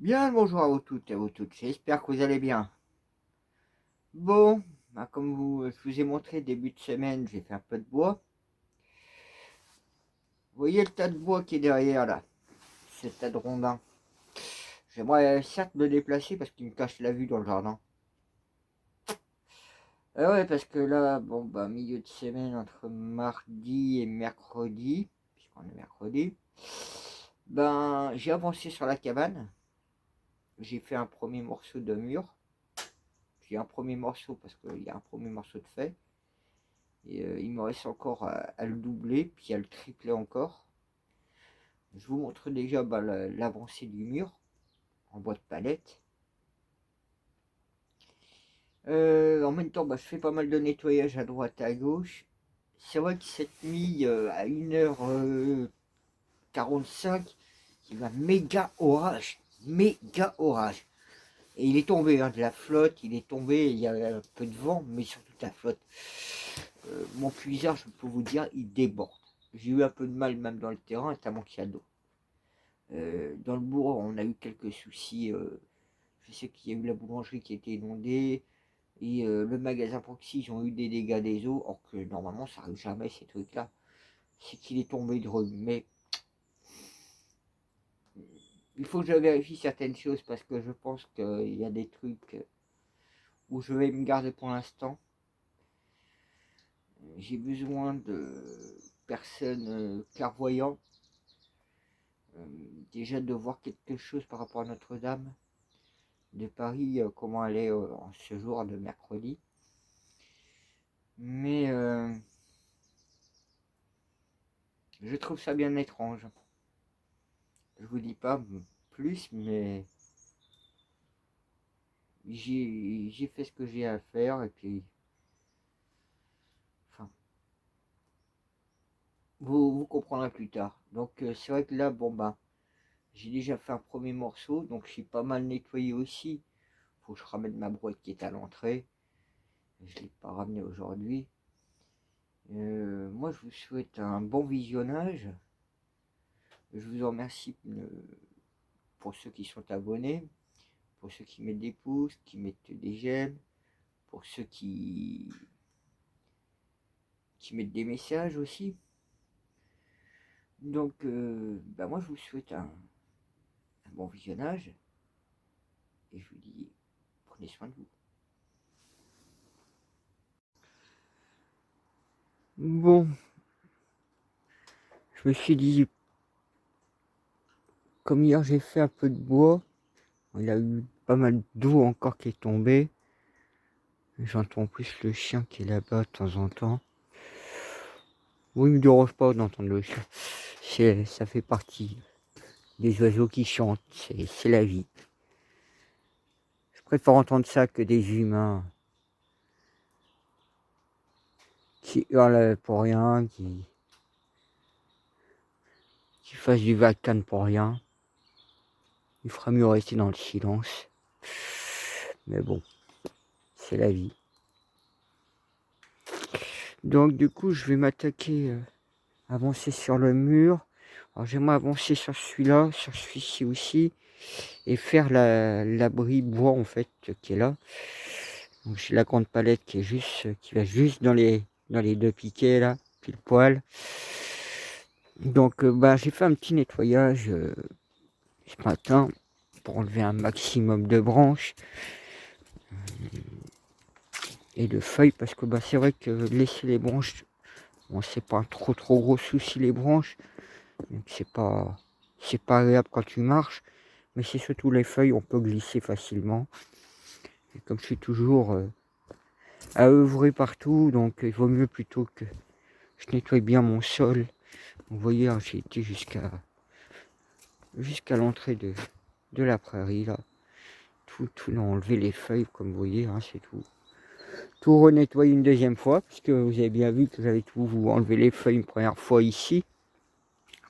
Bien le bonjour à vous toutes et à vous toutes, j'espère que vous allez bien. Bon, comme je vous ai montré début de semaine, j'ai fait un peu de bois. Vous voyez le tas de bois qui est derrière là, ce tas de rondins. J'aimerais certes le déplacer parce qu'il me cache la vue dans le jardin. Ouais, parce que là, bon bah milieu de semaine entre mardi et mercredi, puisqu'on est mercredi, ben j'ai avancé sur la cabane. J'ai fait un premier morceau de mur. J'ai un premier morceau parce qu'il y a un premier morceau de fait. Et il me reste encore à le doubler, puis à le tripler encore. Je vous montre déjà l'avancée du mur en bois de palette. En même temps, je fais pas mal de nettoyage à droite et à gauche. C'est vrai que cette nuit, à 1h45, il va méga orage. Méga orage. Et il est tombé, de la flotte, il est tombé, il y a un peu de vent, mais surtout de la flotte. Mon puisard, je peux vous dire, il déborde. J'ai eu un peu de mal même dans le terrain, tellement qu'il y a d'eau. Dans le bourg, on a eu quelques soucis. Je sais qu'il y a eu la boulangerie qui a été inondée et le magasin Proxy, ils ont eu des dégâts des eaux, or que normalement ça arrive jamais ces trucs-là. C'est qu'il est tombé de rue. Mais il faut que je vérifie certaines choses parce que je pense qu'il y a des trucs où je vais me garder pour l'instant. J'ai besoin de personnes clairvoyantes. Déjà de voir quelque chose par rapport à Notre-Dame de Paris, comment elle est en ce jour de mercredi. Mais je trouve ça bien étrange. Je vous dis pas plus, mais j'ai fait ce que j'ai à faire et puis, enfin, vous comprendrez plus tard. Donc c'est vrai que là, bon j'ai déjà fait un premier morceau, donc j'ai pas mal nettoyé aussi. Faut que je ramène ma brouette qui est à l'entrée. Je l'ai pas ramenée aujourd'hui. Moi, je vous souhaite un bon visionnage. Je vous en remercie pour ceux qui sont abonnés, pour ceux qui mettent des pouces, qui mettent des j'aime, pour ceux qui mettent des messages aussi. Donc, moi, je vous souhaite un bon visionnage et je vous dis, prenez soin de vous. Bon, je me suis dit, comme hier j'ai fait un peu de bois, il y a eu pas mal d'eau encore qui est tombée. J'entends plus le chien qui est là-bas de temps en temps. Oui, il me dérange pas d'entendre le chien. Ça fait partie des oiseaux qui chantent, c'est la vie. Je préfère entendre ça que des humains qui hurlent pour rien, qui fassent du vacan pour rien. Il ferait mieux rester dans le silence. Mais bon, c'est la vie. Donc du coup, je vais m'attaquer, avancer sur le mur. Alors j'aimerais avancer sur celui-là, sur celui-ci aussi, et faire l'abri bois en fait qui est là. Donc j'ai la grande palette qui va juste dans les deux piquets là, pile poil. Donc j'ai fait un petit nettoyage ce matin pour enlever un maximum de branches et de feuilles parce que c'est vrai que laisser les branches, bon, c'est pas un trop gros souci les branches, donc c'est pas agréable quand tu marches, mais c'est surtout les feuilles, on peut glisser facilement. Et comme je suis toujours à œuvrer partout, donc il vaut mieux plutôt que je nettoie bien mon sol. Vous voyez, hein, j'ai été jusqu'à l'entrée de la prairie là. Tout enlever les feuilles comme vous voyez, hein, c'est tout renettoyer une deuxième fois, puisque vous avez bien vu que j'avais tout enlevé les feuilles une première fois ici,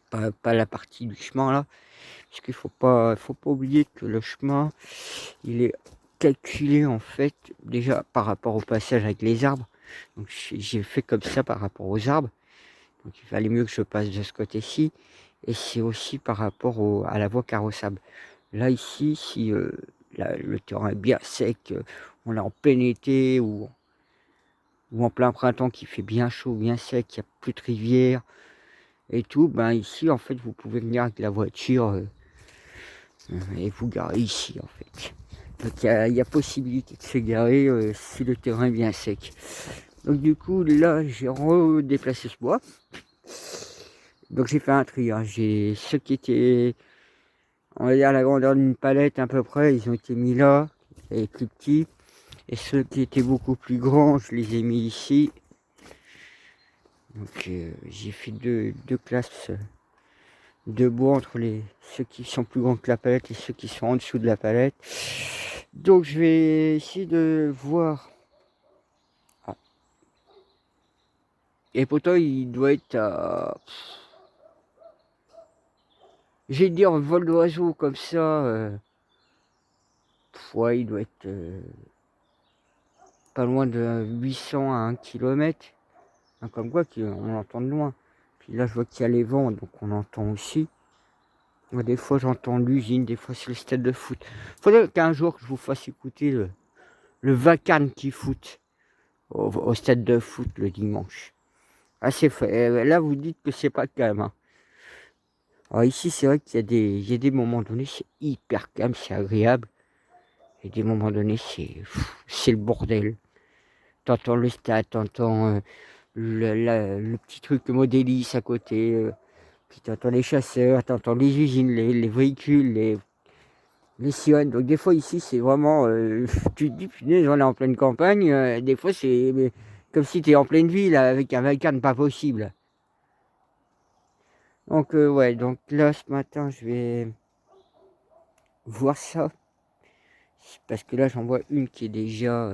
pas la partie du chemin là, parce qu'il faut pas oublier que le chemin il est calculé en fait déjà par rapport au passage avec les arbres. Donc j'ai fait comme ça par rapport aux arbres, donc il fallait mieux que je passe de ce côté-ci, et c'est aussi par rapport à la voie carrossable. Là ici, si le terrain est bien sec, on est en plein été ou en plein printemps qui fait bien chaud, bien sec, il n'y a plus de rivière et tout, ben ici en fait vous pouvez venir avec la voiture et vous garer ici en fait. Donc il y a possibilité de se garer si le terrain est bien sec. Donc du coup là j'ai redéplacé ce bois. Donc j'ai fait un tri, hein. J'ai ceux qui étaient, on va dire, la grandeur d'une palette à peu près, ils ont été mis là, et plus petits. Et ceux qui étaient beaucoup plus grands, je les ai mis ici. Donc j'ai fait deux classes de bois entre ceux qui sont plus grands que la palette et ceux qui sont en dessous de la palette. Donc je vais essayer de voir. Ah. Et pourtant il doit être à... J'ai dire vol d'oiseau comme ça. Ouais, il doit être pas loin de 800 à 1 km. Hein, comme quoi on entend de loin. Puis là je vois qu'il y a les vents, donc on entend aussi. Moi, des fois j'entends l'usine, des fois c'est le stade de foot. Faudrait qu'un jour que je vous fasse écouter le vacarme qui foot au stade de foot le dimanche. Ah, là vous dites que c'est pas calme. Hein. Alors ici c'est vrai qu'il y a des moments donnés c'est hyper calme, c'est agréable. Et des moments donnés c'est le bordel. T'entends le stade, t'entends le petit truc Modélis à côté. Puis t'entends les chasseurs, t'entends les usines, les véhicules, les sillonnes. Donc des fois ici c'est vraiment... tu te dis, punaise, on est en pleine campagne. Des fois c'est comme si tu es en pleine ville avec un vacarme pas possible. Donc ouais, donc là ce matin je vais voir ça. Parce que là j'en vois une qui est déjà...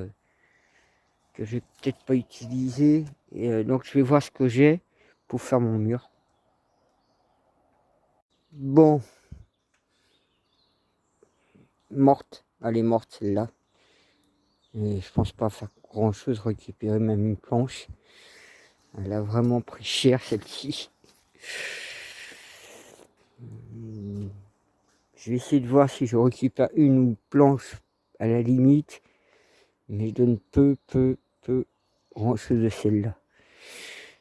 que je vais peut-être pas utiliser. Et donc je vais voir ce que j'ai pour faire mon mur. Bon, morte, elle est morte celle-là. Et je pense pas faire grand chose, récupérer même une planche. Elle a vraiment pris cher celle-ci. Je vais essayer de voir si je récupère une planche à la limite. Mais je donne peu grand chose de celle-là.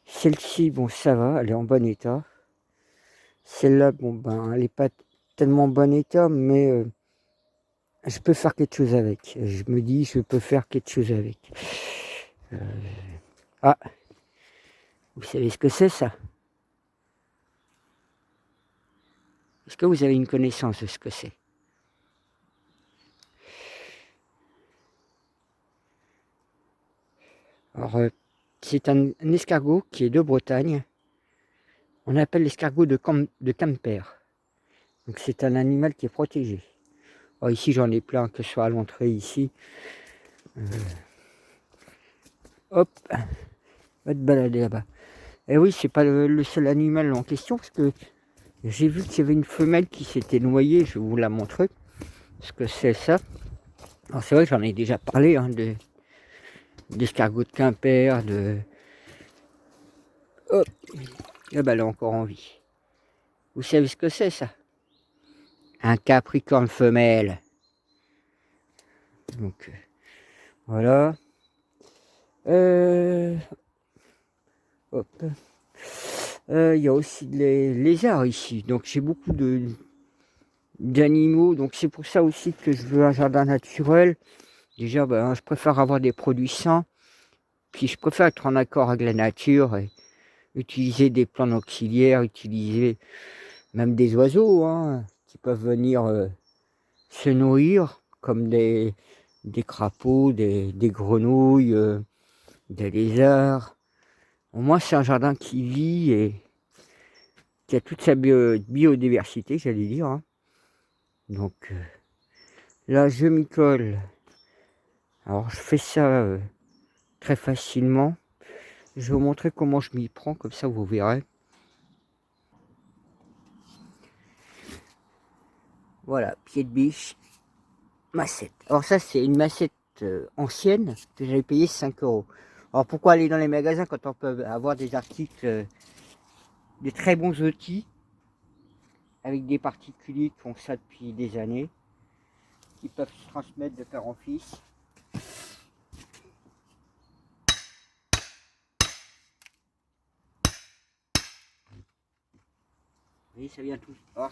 Celle-ci, bon ça va, elle est en bon état. Celle-là, bon ben elle est pas tellement en bon état, mais je peux faire quelque chose avec. Je me dis, je peux faire quelque chose avec. Ah, vous savez ce que c'est ça? Est-ce que vous avez une connaissance de ce que c'est? Alors, c'est un escargot qui est de Bretagne. On appelle l'escargot de Quimper. Donc c'est un animal qui est protégé. Alors, ici j'en ai plein, que ce soit à l'entrée ici. Hop, va te balader là-bas. Et oui, c'est pas le seul animal en question, parce que j'ai vu qu'il y avait une femelle qui s'était noyée, je vais vous la montrer. Ce que c'est ça. Alors c'est vrai que j'en ai déjà parlé, hein, d'escargot de Quimper, Hop, là bah elle est encore en vie. Vous savez ce que c'est ça? Un capricorne femelle. Donc voilà. Hop. Il y a aussi des lézards ici. Donc j'ai beaucoup d'animaux. Donc c'est pour ça aussi que je veux un jardin naturel. Déjà, ben, je préfère avoir des produits sains. Puis je préfère être en accord avec la nature et utiliser des plantes auxiliaires, utiliser même des oiseaux hein, qui peuvent venir se nourrir, comme des crapauds, des grenouilles, des lézards. Au moins, c'est un jardin qui vit et qui a toute sa biodiversité, j'allais dire. Hein. Donc là, je m'y colle. Alors, je fais ça très facilement. Je vais vous montrer comment je m'y prends, comme ça vous verrez. Voilà, pied de biche, massette. Alors ça, c'est une massette ancienne que j'avais payé 5 €. Alors pourquoi aller dans les magasins quand on peut avoir des articles, des très bons outils avec des particuliers qui font ça depuis des années, qui peuvent se transmettre de père en fils. Et ça vient tout. Alors,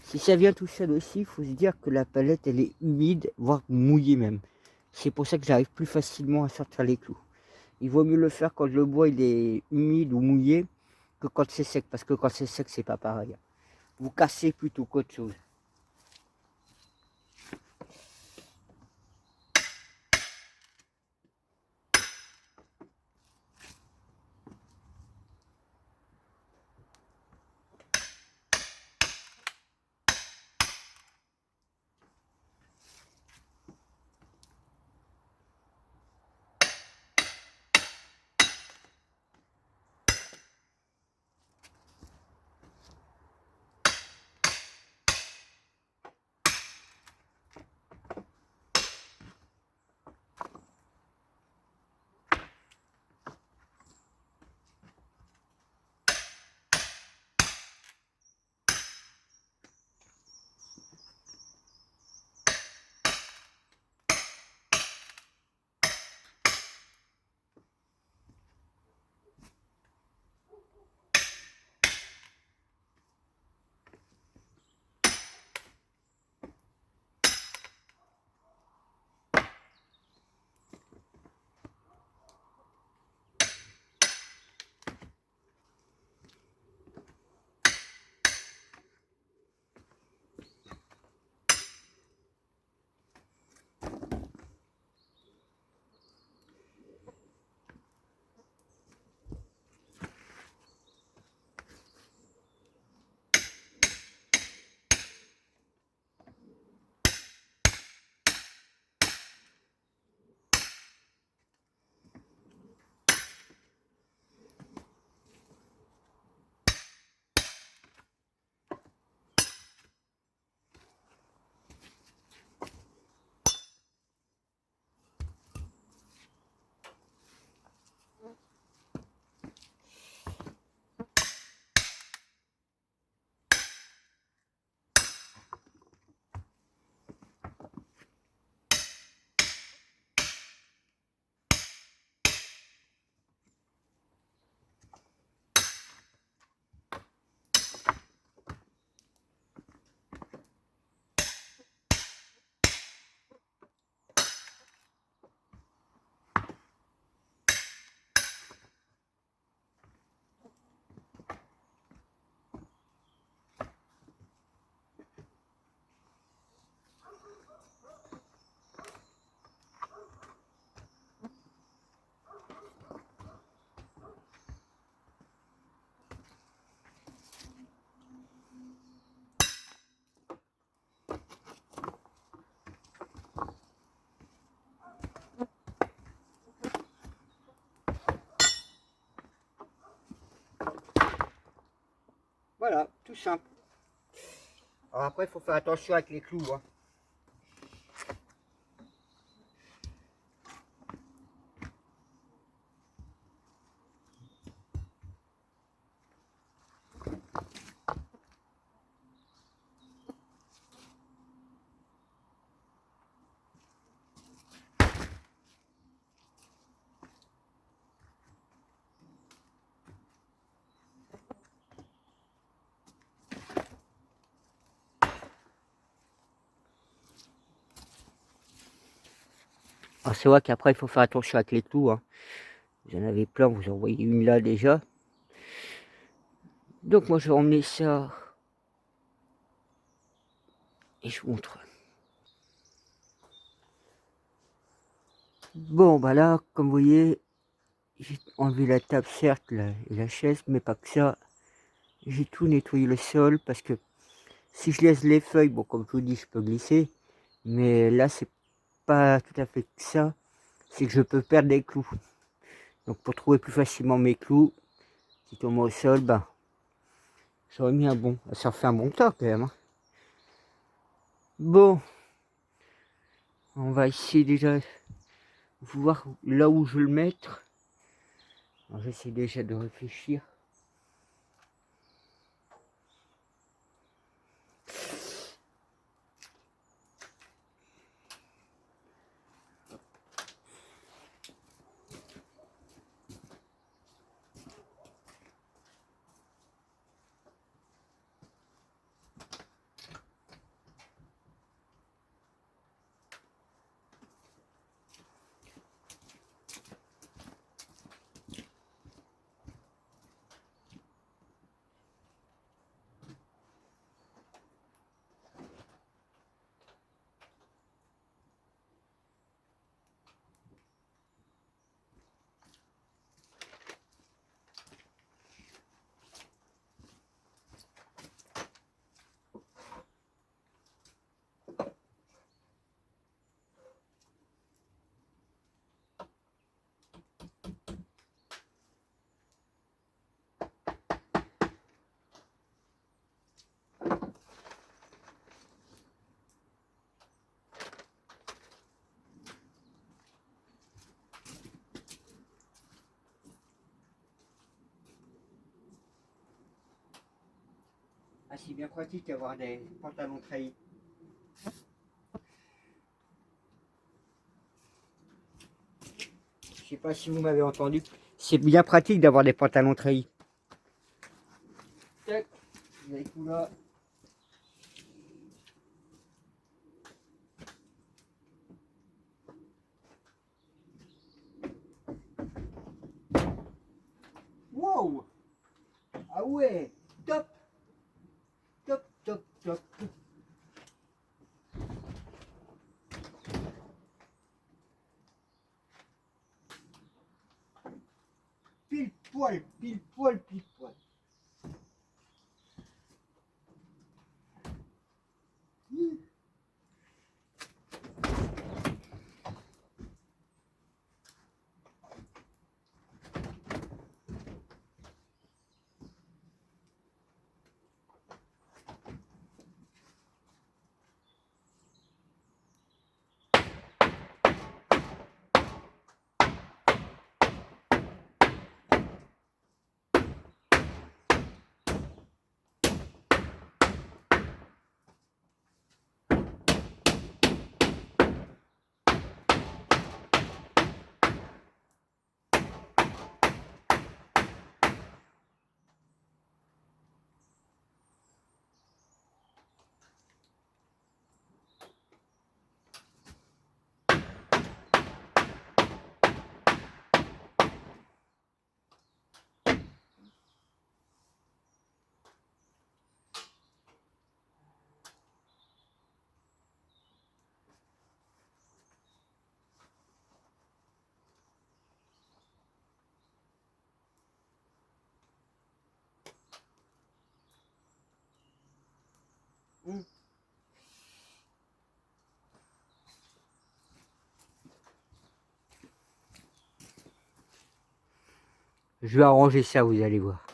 si ça vient tout seul aussi, il faut se dire que la palette elle est humide, voire mouillée même. C'est pour ça que j'arrive plus facilement à sortir les clous. Il vaut mieux le faire quand le bois il est humide ou mouillé que quand c'est sec, parce que quand c'est sec c'est pas pareil. Vous cassez plutôt qu'autre chose. Voilà, tout simple. Alors après, il faut faire attention avec les clous. Hein. Alors c'est vrai qu'après, il faut faire attention avec les clous. Hein. Vous en avez plein, vous en voyez une là déjà. Donc moi, je vais emmener ça. Et je vous montre. Bon, bah là, comme vous voyez, j'ai enlevé la table, certes, et la chaise, mais pas que ça. J'ai tout nettoyé le sol parce que si je laisse les feuilles, bon, comme je vous dis, je peux glisser. Mais là, c'est pas tout à fait ça. C'est que je peux perdre des clous. Donc pour trouver plus facilement mes clous, qui tombent au sol, ben, j'aurais mis un bon. Ça fait un bon temps quand même. Hein. Bon, on va essayer déjà de voir là où je veux le mettre. J'essaie déjà de réfléchir. Ah, c'est bien pratique d'avoir des pantalons treillis. Je sais pas si vous m'avez entendu. C'est bien pratique d'avoir des pantalons treillis. Tac, vous avez tout là. Wow! Ah ouais! Top! Top, top, top. Pile poil, pile poil, pile poil. Je vais arranger ça, vous allez voir.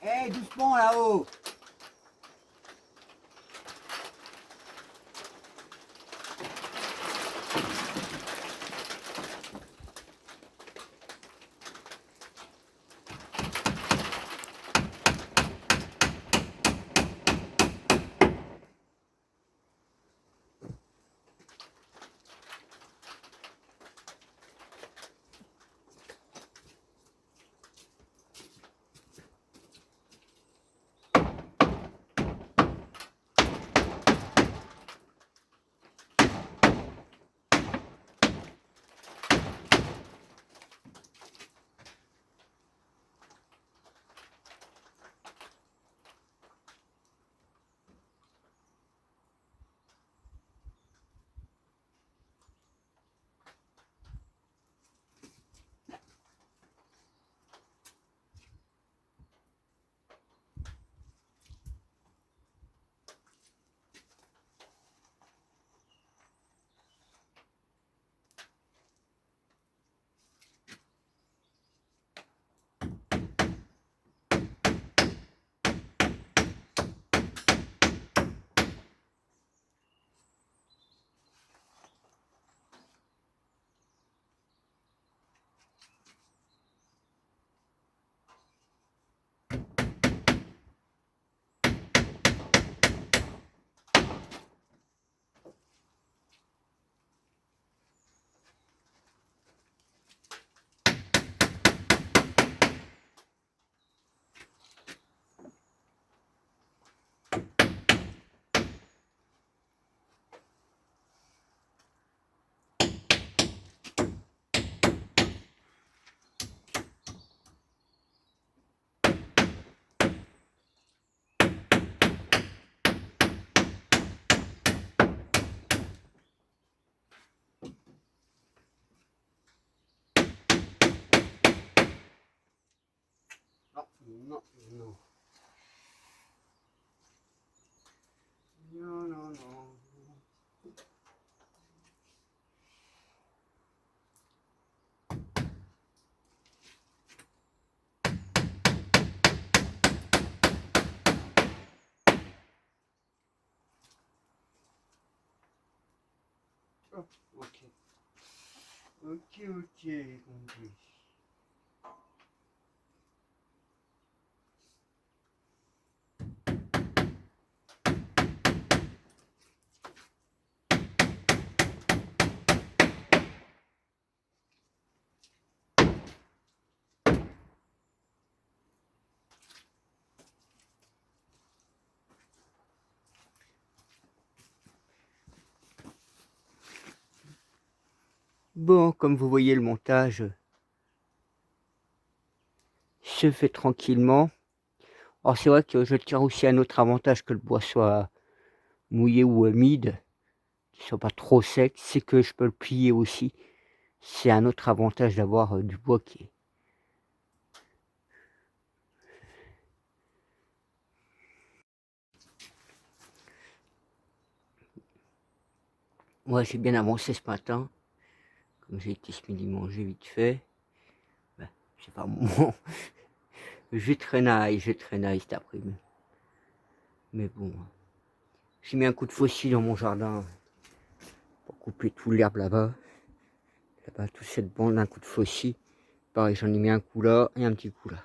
Eh, doucement là-haut! Non, non. Non, non, non. Oh, ok. Ok, ok, compris. Bon, comme vous voyez, le montage se fait tranquillement. Alors c'est vrai que je tiens aussi un autre avantage que le bois soit mouillé ou humide, qu'il soit pas trop sec, c'est que je peux le plier aussi. C'est un autre avantage d'avoir du bois qui est... Moi j'ai bien avancé ce matin, comme j'ai été ce midi manger vite fait. Ben, c'est pas mon... je traînaille cet après-midi. Mais bon, j'ai mis un coup de faucille dans mon jardin pour couper tout l'herbe là-bas. Là-bas, toute cette bande, un coup de faucille. Pareil, j'en ai mis un coup là et un petit coup là.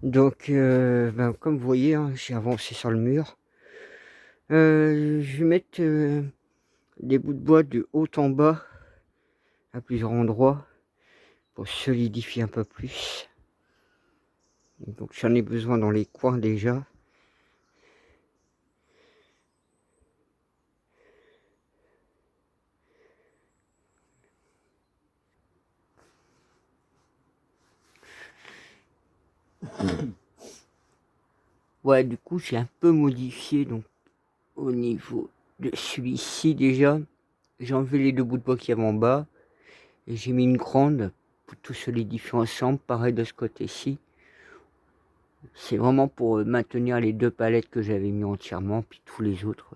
Donc, ben, comme vous voyez, hein, j'ai avancé sur le mur. Je vais mettre des bouts de bois de haut en bas à plusieurs endroits pour solidifier un peu plus. Donc j'en ai besoin dans les coins déjà. Ouais, du coup j'ai un peu modifié donc au niveau de celui-ci déjà. J'ai enlevé les deux bouts de bois qu'il y avait en bas et j'ai mis une grande pour tout solidifier ensemble. Pareil de ce côté-ci. C'est vraiment pour maintenir les deux palettes que j'avais mis entièrement, puis tous les autres.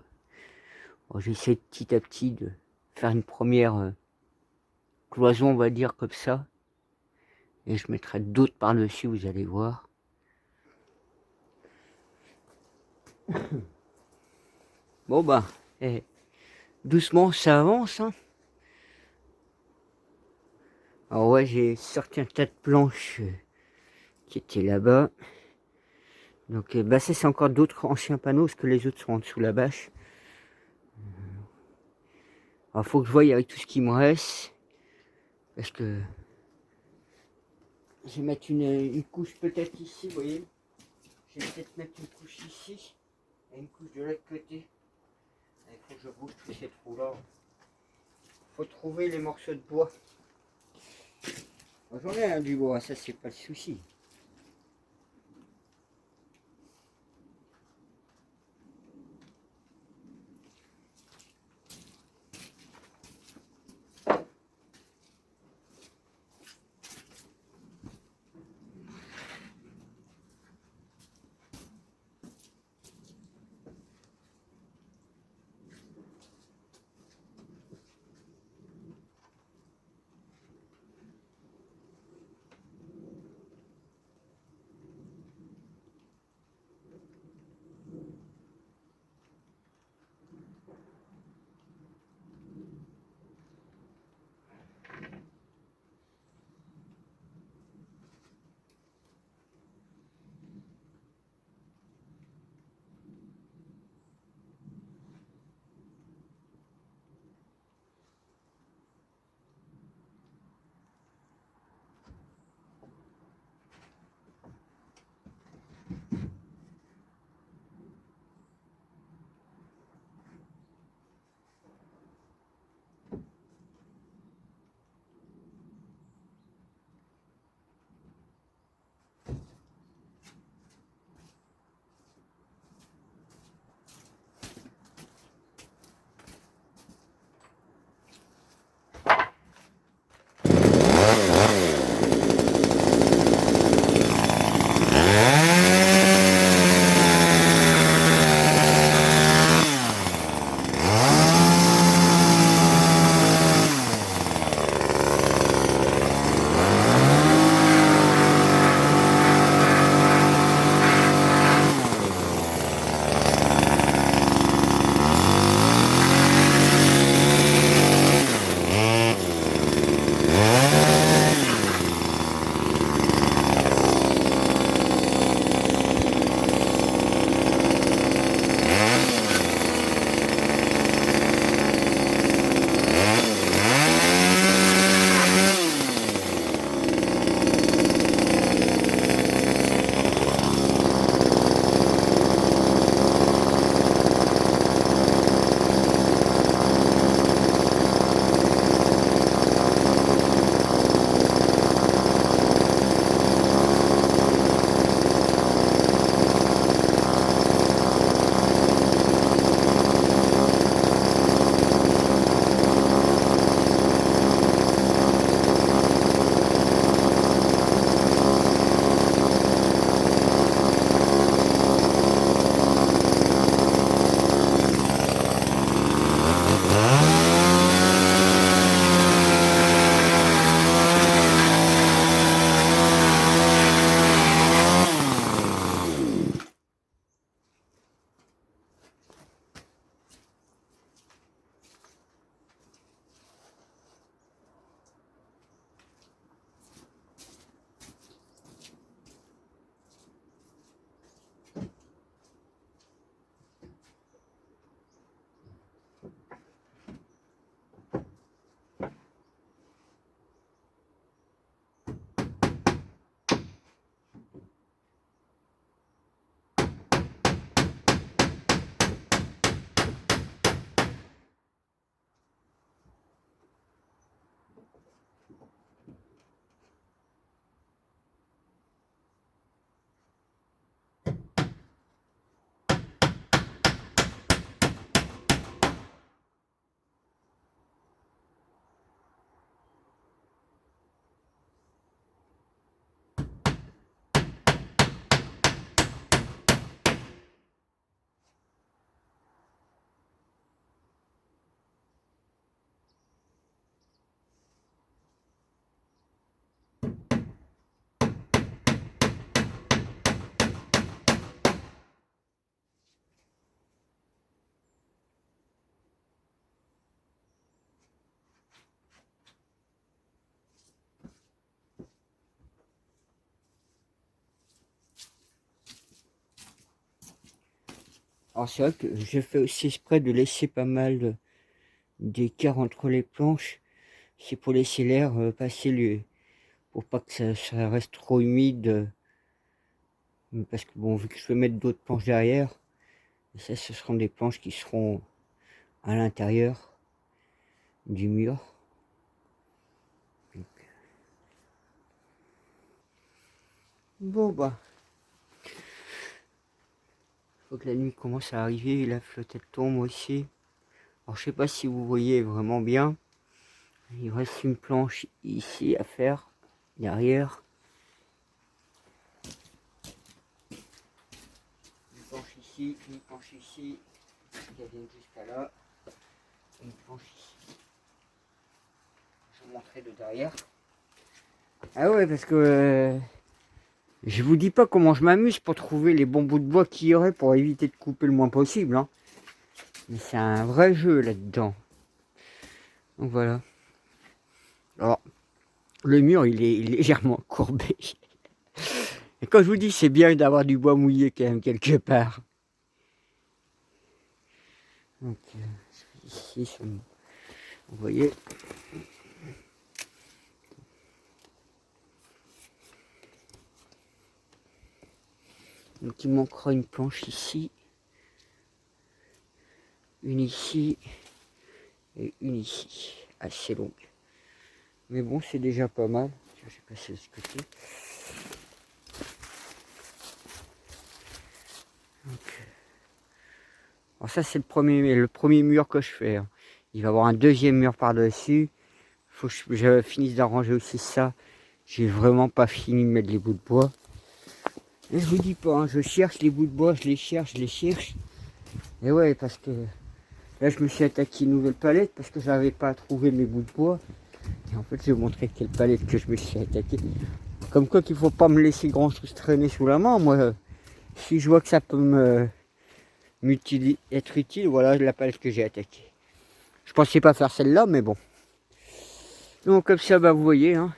Bon, j'essaie petit à petit de faire une première cloison, on va dire comme ça. Et je mettrai d'autres par-dessus, vous allez voir. Bon bah, doucement ça avance. Hein. Alors ouais, j'ai sorti un tas de planches qui étaient là-bas. Donc bah ça c'est encore d'autres anciens panneaux, parce que les autres sont en dessous la bâche. Alors faut que je voie avec tout ce qui me reste. Parce que je vais mettre une couche peut-être ici, vous voyez. Je vais peut-être mettre une couche ici et une couche de l'autre côté. Il faut que je bouge tous ces trous là. Faut trouver les morceaux de bois. J'en ai du bois, ça c'est pas le souci. Alors c'est vrai que je fais aussi exprès de laisser pas mal d'écart entre les planches. C'est pour laisser l'air passer, pour pas que ça reste trop humide. Parce que bon, vu que je vais mettre d'autres planches derrière, et ça ce seront des planches qui seront à l'intérieur du mur. Donc, bon bah, faut que la nuit commence à arriver et la flotte elle tombe aussi. Alors je sais pas si vous voyez vraiment bien. Il reste une planche ici à faire, derrière. Une planche ici, une planche ici, qui vient jusqu'à là. Une planche ici. Je vous montrerai de derrière. Ah ouais, parce que je vous dis pas comment je m'amuse pour trouver les bons bouts de bois qu'il y aurait pour éviter de couper le moins possible. Hein. Mais c'est un vrai jeu là-dedans. Donc voilà. Alors, le mur, il est légèrement courbé. Et quand je vous dis, c'est bien d'avoir du bois mouillé quand même quelque part. Donc, ici, vous voyez. Donc, il manquera une planche ici. Une ici. Et une ici. Assez longue. Mais bon, c'est déjà pas mal. Je vais passer de ce côté. Alors ça c'est le premier mur que je fais. Hein. Il va y avoir un deuxième mur par-dessus. Faut que je finisse d'arranger aussi ça. J'ai vraiment pas fini de mettre les bouts de bois. Et je vous dis pas, hein, je cherche les bouts de bois, je les cherche. Et ouais, parce que là je me suis attaqué une nouvelle palette parce que j'avais pas trouvé mes bouts de bois. Et en fait je vais vous montrer quelle palette que je me suis attaqué. Comme quoi qu'il faut pas me laisser grand chose traîner sous la main. Moi, si je vois que ça peut être utile, voilà la palette que j'ai attaquée. Je pensais pas faire celle-là, mais bon. Donc comme ça, bah vous voyez, hein,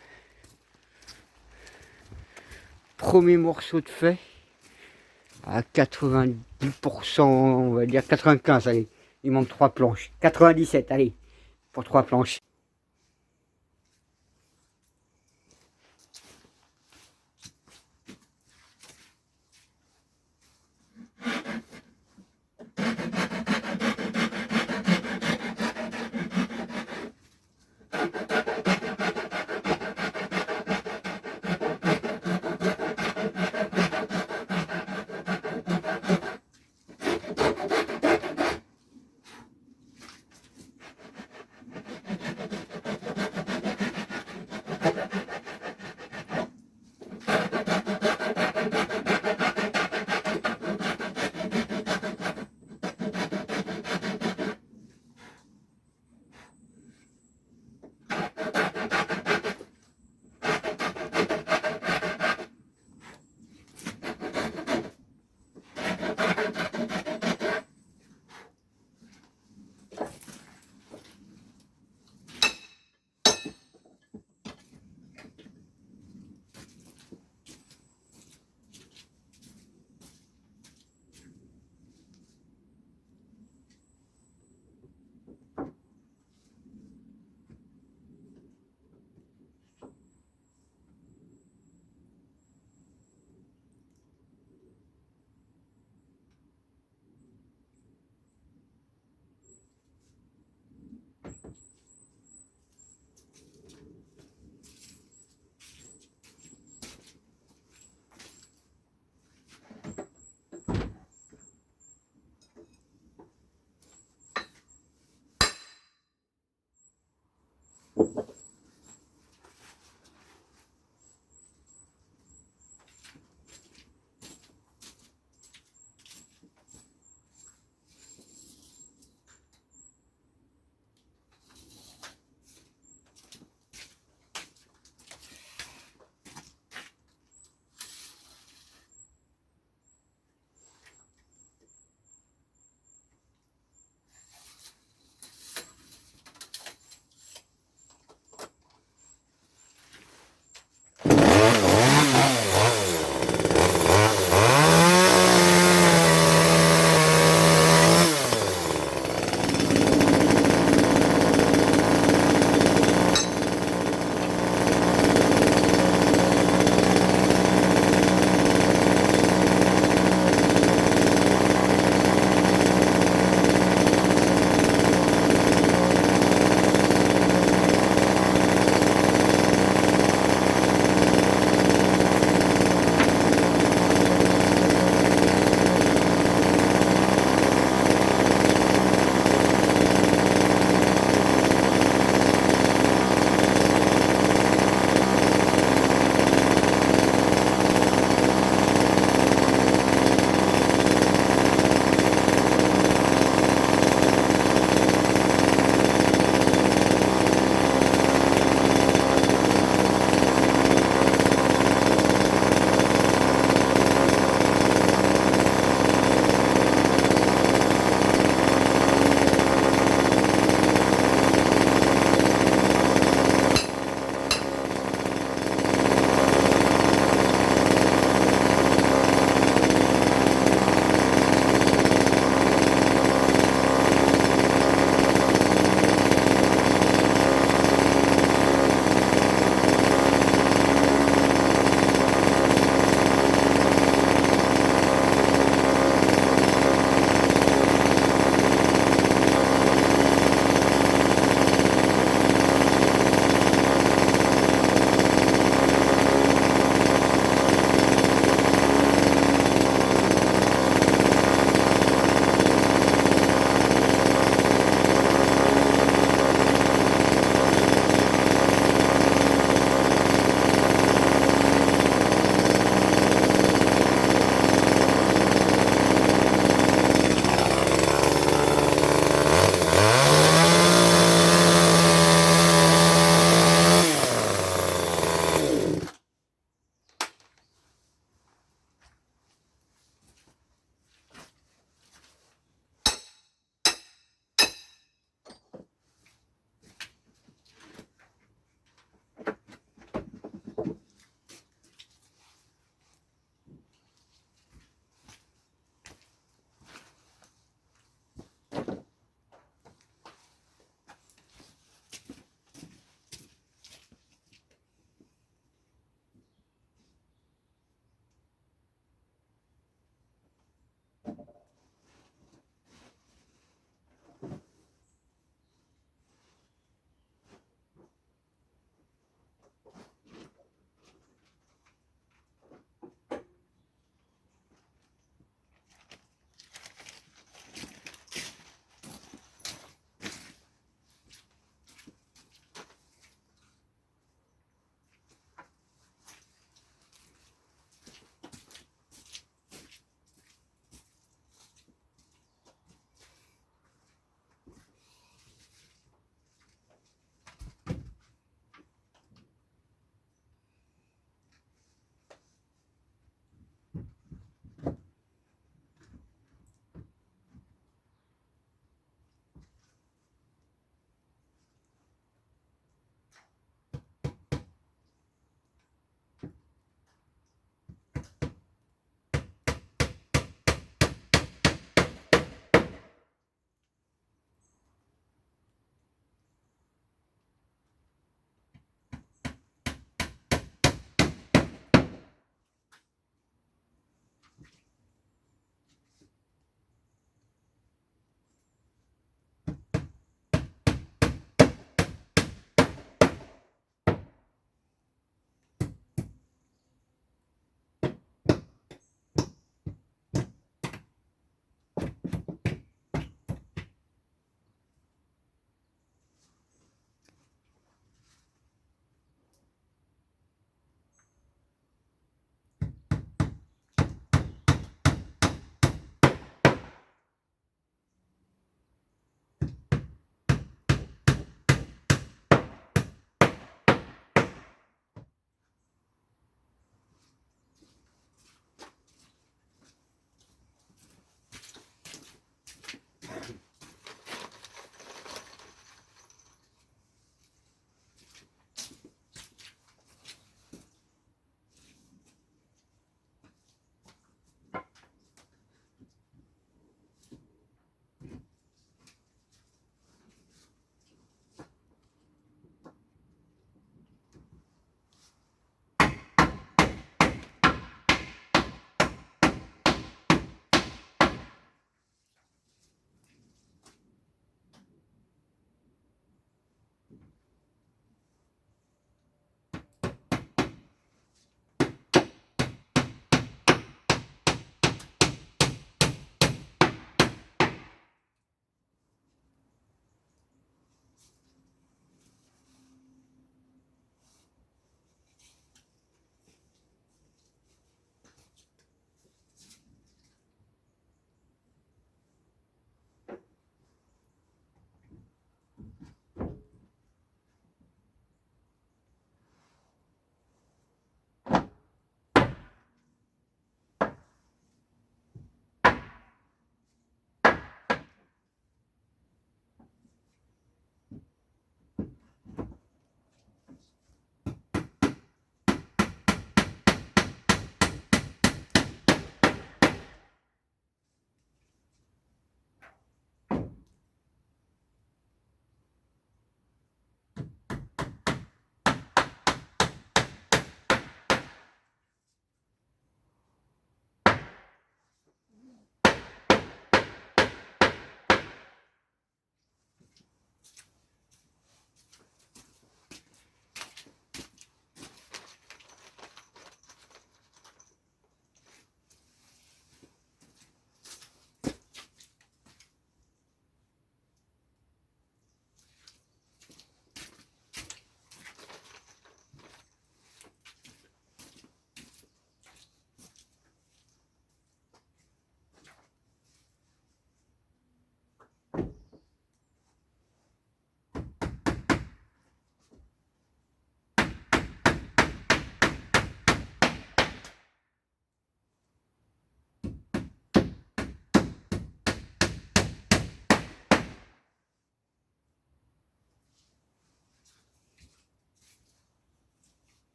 premier morceau de fait à 90%, on va dire 95, allez. Il manque 3 planches. 97, allez, pour 3 planches.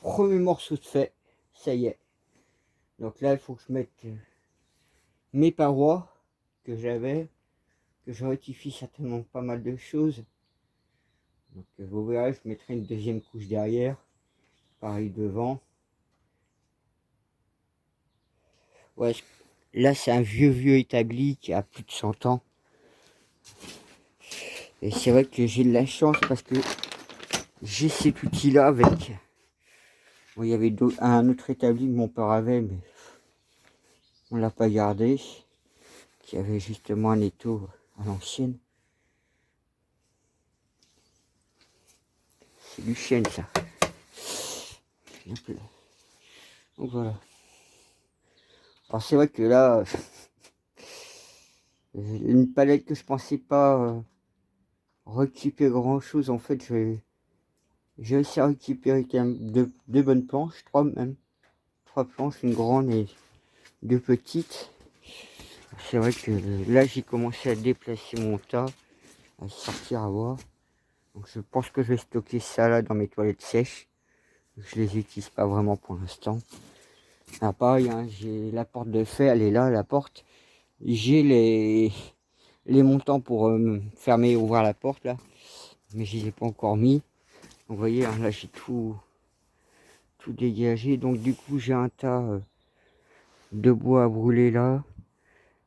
Premier morceau de fait, ça y est. Donc là, il faut que je mette mes parois que j'avais, que je rectifie certainement pas mal de choses. Donc vous verrez, je mettrai une deuxième couche derrière, pareil devant. Ouais, là c'est un vieux établi qui a plus de 100 ans. Et c'est vrai que j'ai de la chance parce que j'ai cet outil-là avec. Bon, il y avait un autre établi que mon père avait, mais on l'a pas gardé, qui avait justement un étau à l'ancienne. C'est du chêne ça. Donc voilà. Alors c'est vrai que là, une palette que je pensais pas récupérer grand chose, en fait j'ai réussi à récupérer quand même deux bonnes planches, trois même. Trois planches, une grande et deux petites. C'est vrai que là j'ai commencé à déplacer mon tas, à sortir à voir. Donc je pense que je vais stocker ça là dans mes toilettes sèches. Je les utilise pas vraiment pour l'instant. Ah pareil, hein, j'ai la porte de fer, elle est là, la porte. J'ai les montants pour fermer et ouvrir la porte là. Mais je les ai pas encore mis. Donc vous voyez, hein, là j'ai tout dégagé. Donc du coup j'ai un tas de bois à brûler là.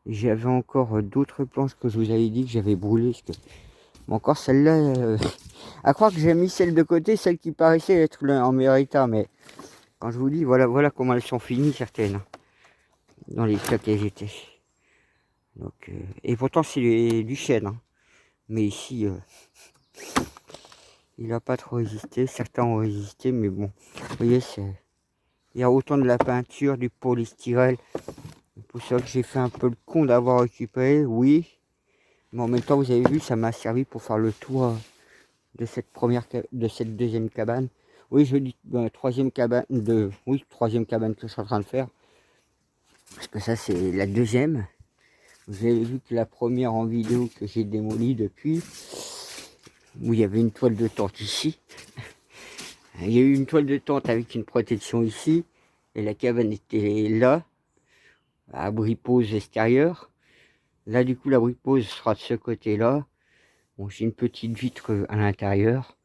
J'avais encore d'autres planches que je vous avais dit que j'avais brûlées. Parce que... Bon, encore celle-là, à croire que j'ai mis celle de côté, celle qui paraissait être en meilleur état. Mais quand je vous dis, voilà comment elles sont finies certaines. Dans les cas qu'elles étaient. Donc, et pourtant c'est du chêne. Hein. Mais ici, il n'a pas trop résisté. Certains ont résisté, mais bon. Vous voyez, il y a autant de la peinture, du polystyrène. C'est pour ça que j'ai fait un peu le con d'avoir récupéré, oui. Mais en même temps, vous avez vu, ça m'a servi pour faire le tour de cette deuxième cabane. Oui, je dis troisième cabane troisième cabane que je suis en train de faire. Parce que ça, c'est la deuxième. Vous avez vu que la première en vidéo que j'ai démolie depuis, où il y avait une toile de tente ici. Il y a eu une toile de tente avec une protection ici. Et la cabane était là, à abri pose extérieur. Là, du coup, l'abri pose sera de ce côté-là. Bon, j'ai une petite vitre à l'intérieur.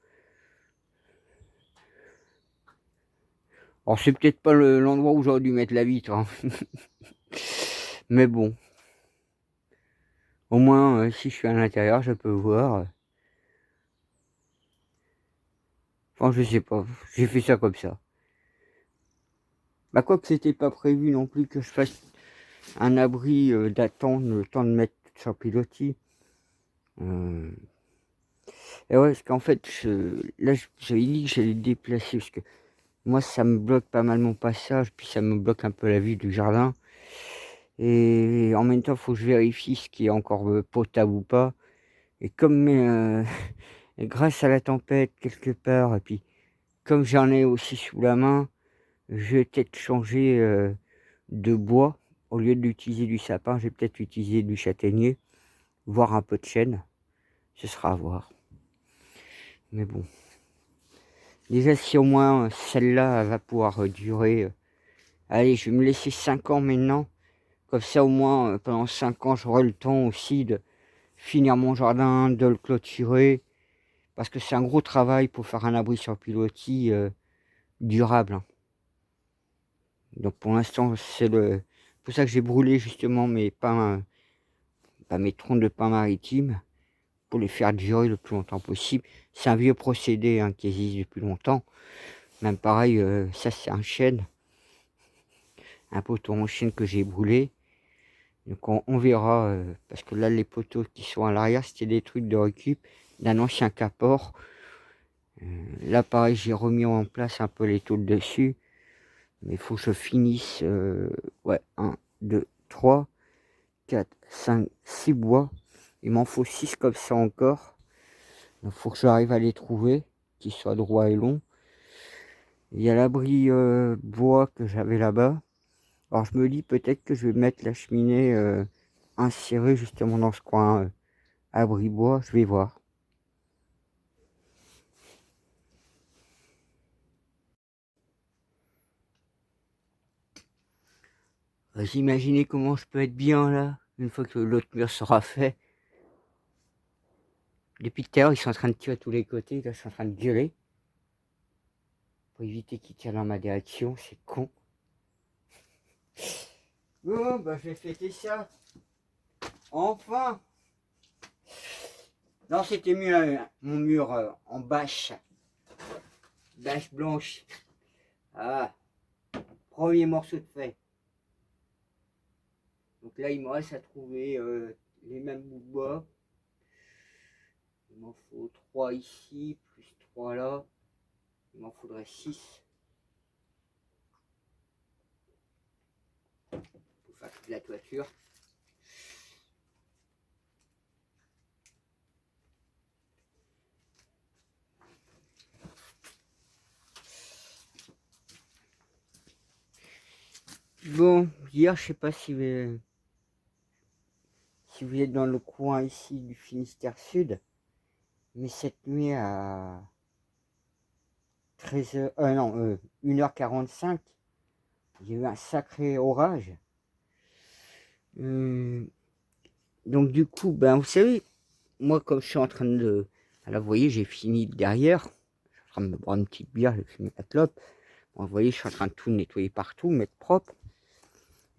Alors, c'est peut-être pas l'endroit où j'aurais dû mettre la vitre. Hein. Mais bon. Au moins, si je suis à l'intérieur, je peux voir. Enfin, je sais pas. J'ai fait ça comme ça. Bah, quoi que c'était pas prévu non plus que je fasse un abri d'attente, le temps de mettre sur pilotis. Et ouais, parce qu'en fait, là, j'avais dit que j'allais déplacer, parce que moi, ça me bloque pas mal mon passage, puis ça me bloque un peu la vue du jardin. Et en même temps, il faut que je vérifie ce qui est encore potable ou pas. Et comme grâce à la tempête quelque part, et puis comme j'en ai aussi sous la main, je vais peut-être changer de bois. Au lieu d'utiliser du sapin, je vais peut-être utiliser du châtaignier, voire un peu de chêne. Ce sera à voir. Mais bon. Déjà, si au moins celle-là va pouvoir durer. Allez, je vais me laisser 5 ans maintenant. Comme ça, au moins, pendant 5 ans, j'aurai le temps aussi de finir mon jardin, de le clôturer. Parce que c'est un gros travail pour faire un abri sur pilotis durable. Hein. Donc pour l'instant, c'est pour ça que j'ai brûlé justement mes pins, mes troncs de pin maritimes, pour les faire durer le plus longtemps possible. C'est un vieux procédé hein, qui existe depuis longtemps. Même pareil, ça c'est un chêne, un poteau en chêne que j'ai brûlé. Donc on verra, parce que là les poteaux qui sont à l'arrière, c'était des trucs de récup d'un ancien caport. Là pareil, j'ai remis en place un peu les tôles dessus. Mais il faut que je finisse, ouais, 1, 2, 3, 4, 5, 6 bois. Il m'en faut 6 comme ça encore. Il faut que j'arrive à les trouver, qu'ils soient droits et longs. Il y a l'abri bois que j'avais là-bas. Alors je me dis peut-être que je vais mettre la cheminée insérée justement dans ce coin abri bois. Je vais voir. Vous imaginez comment je peux être bien là, une fois que l'autre mur sera fait. Depuis tout à l'heure, ils sont en train de tirer à tous les côtés, là, ils sont en train de gueuler. Pour éviter qu'ils tirent dans ma direction, c'est con. Bon, bah je vais fêter ça. Enfin. Non, c'était mieux, mon mur en bâche. Bâche blanche. Ah, premier morceau de fait. Donc là, il me reste à trouver les mêmes bouts de bois. Il m'en faut 3 ici, plus 3 là. Il m'en faudrait 6 pour faire toute la toiture. Bon, hier, je sais pas si vous êtes dans le coin ici du Finistère Sud, mais cette nuit à 13h, non, 1h45, il y a eu un sacré orage. Donc du coup, ben vous savez, moi comme je suis en train de... Là, vous voyez, j'ai fini derrière. Je suis en train de me boire une petite bière, j'ai fumé la clope. Bon, vous voyez, je suis en train de tout nettoyer partout, mettre propre.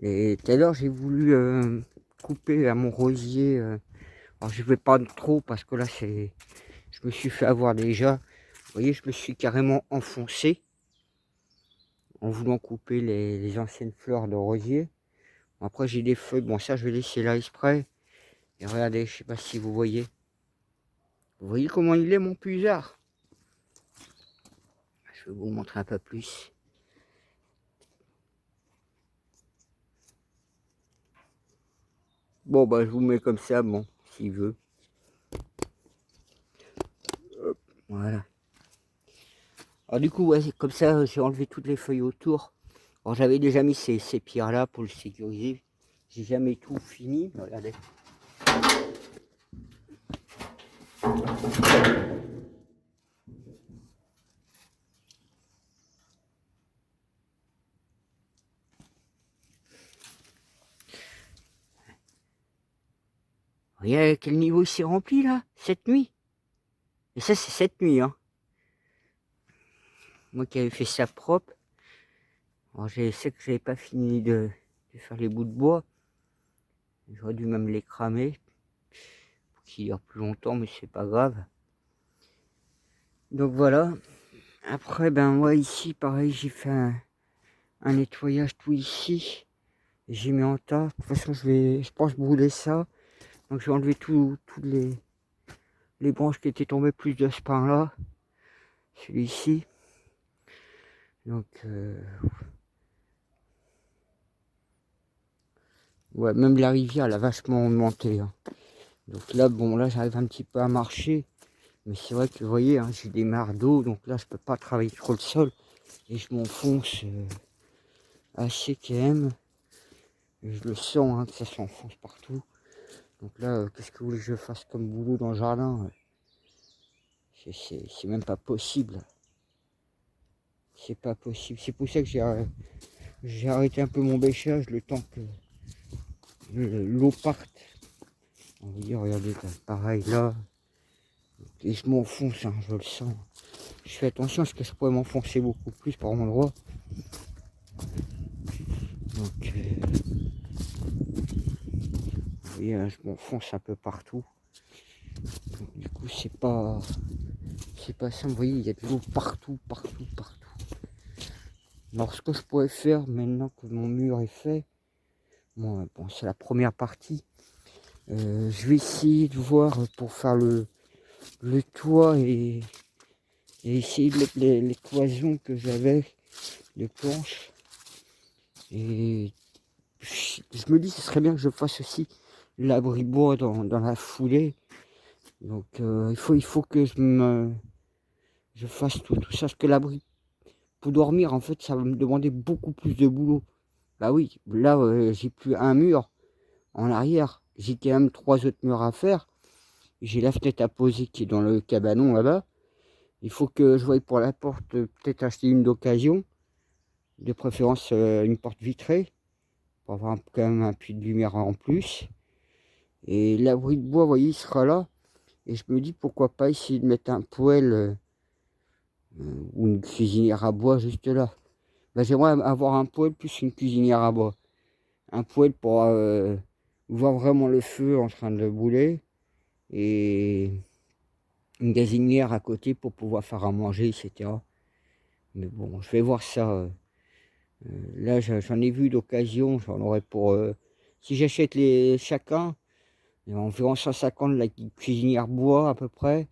Et tout à l'heure, j'ai voulu couper à mon rosier. Alors je ne vais pas trop parce que là, je me suis fait avoir déjà. Vous voyez, je me suis carrément enfoncé en voulant couper les anciennes fleurs de rosier. Après, j'ai des feuilles. Bon, ça, je vais laisser là exprès. Et regardez, je sais pas si vous voyez. Vous voyez comment il est, mon puisard? Je vais vous le montrer un peu plus. Bon, bah, je vous mets comme ça, bon, s'il veut. Hop, voilà. Alors, du coup, ouais, comme ça, j'ai enlevé toutes les feuilles autour. Alors, j'avais déjà mis ces pierres-là pour le sécuriser. J'ai jamais tout fini, mais regardez. Vous voyez à quel niveau il s'est rempli, là, cette nuit? Et ça, c'est cette nuit, hein. Moi qui avais fait ça propre. Alors, je sais que j'avais pas fini de faire les bouts de bois. J'aurais dû même les cramer pour qu'ils durent plus longtemps, mais c'est pas grave. Donc voilà. Après, ben moi ici, pareil, j'ai fait un nettoyage tout ici. J'ai mis en tas. De toute façon, je pense brûler ça. Donc j'ai enlevé toutes les branches qui étaient tombées, plus de ce pain là. Celui-ci. Donc ouais, même la rivière, elle a vachement augmenté, hein. Donc là, bon, là, j'arrive un petit peu à marcher. Mais c'est vrai que vous voyez, hein, j'ai des mares d'eau. Donc là, je peux pas travailler trop le sol. Et je m'enfonce assez quand même. Et je le sens, hein, que ça s'enfonce partout. Donc là, qu'est-ce que vous voulez que je fasse comme boulot dans le jardin? C'est même pas possible. C'est pas possible. C'est pour ça que j'ai arrêté un peu mon bêchage le temps que l'eau parte. Vous voyez, regardez, pareil là. Et je m'enfonce, hein, je le sens. Je fais attention parce que je pourrais m'enfoncer beaucoup plus par endroit. Donc, vous voyez, hein, je m'enfonce un peu partout. Donc, du coup, c'est pas ça. Vous voyez, il y a de l'eau partout, partout, partout. Alors, ce que je pourrais faire maintenant que mon mur est fait, bon, c'est la première partie. Je vais essayer de voir pour faire le toit et essayer de mettre les cloisons que j'avais, les planches. Et je me dis ce serait bien que je fasse aussi l'abri bois dans la foulée. Donc il faut que je fasse tout ça, parce que l'abri pour dormir, en fait, ça va me demander beaucoup plus de boulot. Bah oui, là j'ai plus un mur en arrière, j'ai quand même 3 autres murs à faire. J'ai la fenêtre à poser qui est dans le cabanon là-bas. Il faut que je voie pour la porte, peut-être acheter une d'occasion, de préférence une porte vitrée, pour avoir quand même un puits de lumière en plus. Et l'abri de bois, vous voyez, il sera là. Et je me dis pourquoi pas essayer de mettre un poêle ou une cuisinière à bois juste là. Ben, j'aimerais avoir un poêle plus une cuisinière à bois. Un poêle pour voir vraiment le feu en train de brûler. Et une gazinière à côté pour pouvoir faire à manger, etc. Mais bon, je vais voir ça. Là, j'en ai vu d'occasion, j'en aurais pour... si j'achète les chacun, environ 150 la cuisinière bois à peu près,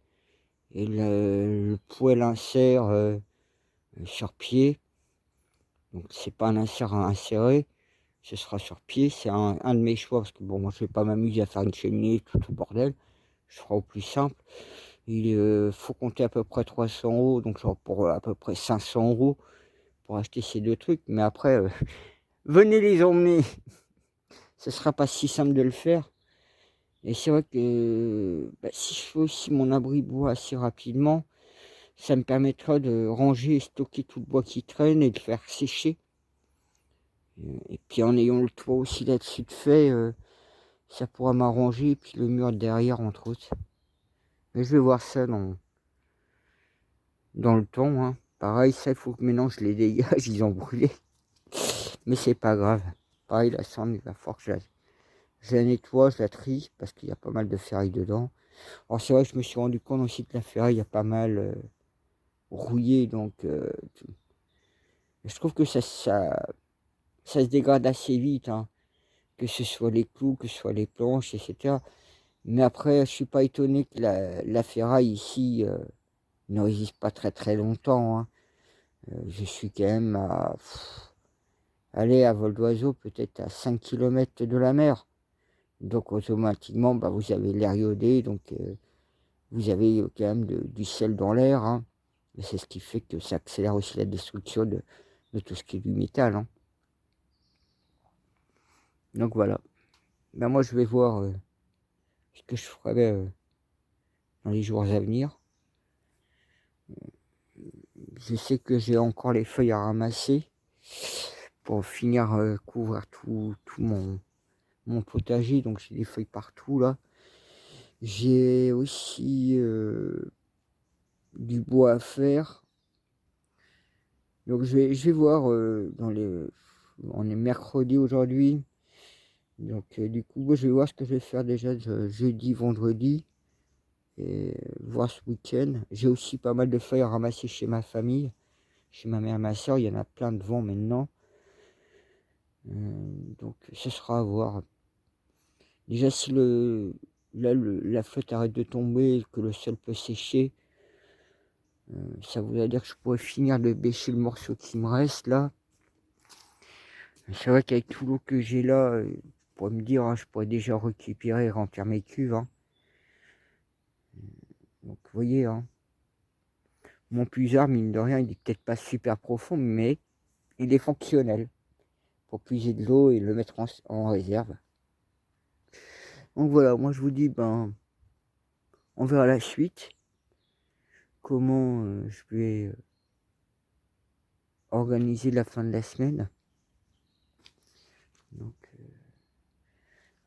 et le poêle insert sur pied. Donc c'est pas un insert à insérer, ce sera sur pied, c'est un de mes choix, parce que bon, moi je vais pas m'amuser à faire une cheminée, tout le bordel, je ferai au plus simple. Il faut compter à peu près 300 €, donc genre pour à peu près 500 € pour acheter ces deux trucs, mais après, venez les emmener, ce sera pas si simple de le faire. Et c'est vrai que bah, si je fais aussi mon abri bois assez rapidement, ça me permettra de ranger et stocker tout le bois qui traîne et de le faire sécher. Et puis en ayant le toit aussi là-dessus de fait, ça pourra m'arranger, et puis le mur derrière entre autres. Mais je vais voir ça dans le temps, hein. Pareil, ça il faut que maintenant je les dégage, ils ont brûlé. Mais c'est pas grave. Pareil, la cendre, il va falloir que je la nettoie, je la trie, parce qu'il y a pas mal de ferraille dedans. Alors c'est vrai que je me suis rendu compte aussi que la ferraille, il y a pas mal rouillé, donc je trouve que ça se dégrade assez vite, hein. Que ce soit les clous, que ce soit les planches, etc. Mais après, je suis pas étonné que la ferraille ici ne résiste pas très très longtemps, hein. Je suis quand même à, aller à vol d'oiseau, peut-être à 5 km de la mer. Donc automatiquement, bah, vous avez l'air iodé, donc vous avez quand même du sel dans l'air, hein. Et c'est ce qui fait que ça accélère aussi la destruction de tout ce qui est du métal, hein. Donc voilà. Ben moi je vais voir ce que je ferai dans les jours à venir. Je sais que j'ai encore les feuilles à ramasser pour finir couvrir tout mon potager. Donc j'ai des feuilles partout là. J'ai aussi du bois à faire. Donc je vais voir on est mercredi aujourd'hui. Donc du coup moi, je vais voir ce que je vais faire déjà jeudi, vendredi. Et voir ce week-end. J'ai aussi pas mal de feuilles à ramasser chez ma famille. Chez ma mère et ma soeur, il y en a plein devant maintenant. Donc ce sera à voir. Déjà si la flotte arrête de tomber, que le sol peut sécher, ça voudrait dire que je pourrais finir de bêcher le morceau qui me reste là. C'est vrai qu'avec tout l'eau que j'ai là, pour me dire, hein, je pourrais déjà récupérer et remplir mes cuves, hein. Donc vous voyez, hein, mon puisard, mine de rien, il est peut-être pas super profond, mais il est fonctionnel pour puiser de l'eau et le mettre en réserve. Donc voilà, moi je vous dis, ben, on verra la suite, comment je vais organiser la fin de la semaine. Donc,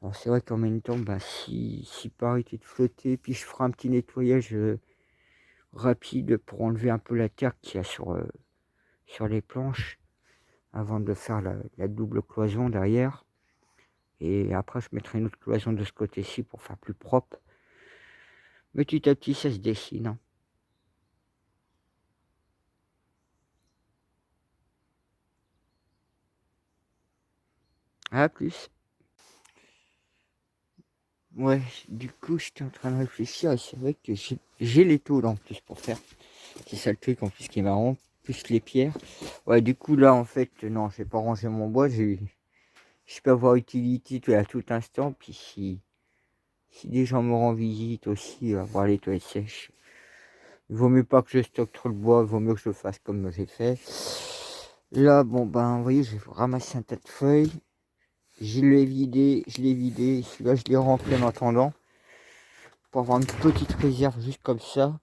alors c'est vrai qu'en même temps, ben, si par était de flotter, puis je ferai un petit nettoyage rapide pour enlever un peu la terre qu'il y a sur les planches, avant de faire la double cloison derrière. Et après, je mettrai une autre cloison de ce côté-ci pour faire plus propre. Mais petit à petit, ça se dessine, hein. À plus. Ouais, du coup, j'étais en train de réfléchir et c'est vrai que j'ai les tôles en plus pour faire. C'est ça le truc en plus qui est marrant, plus les pierres. Ouais, du coup, là, en fait, non, je vais pas ranger mon bois. Je peux avoir utilité à tout instant. Puis si des gens me rendent visite aussi, avoir les toilettes sèches, il vaut mieux pas que je stocke trop le bois, il vaut mieux que je le fasse comme j'ai fait. Là, bon, ben, vous voyez, j'ai ramassé un tas de feuilles. Je l'ai vidé. Celui-là, je l'ai rempli en attendant. Pour avoir une petite réserve juste comme ça.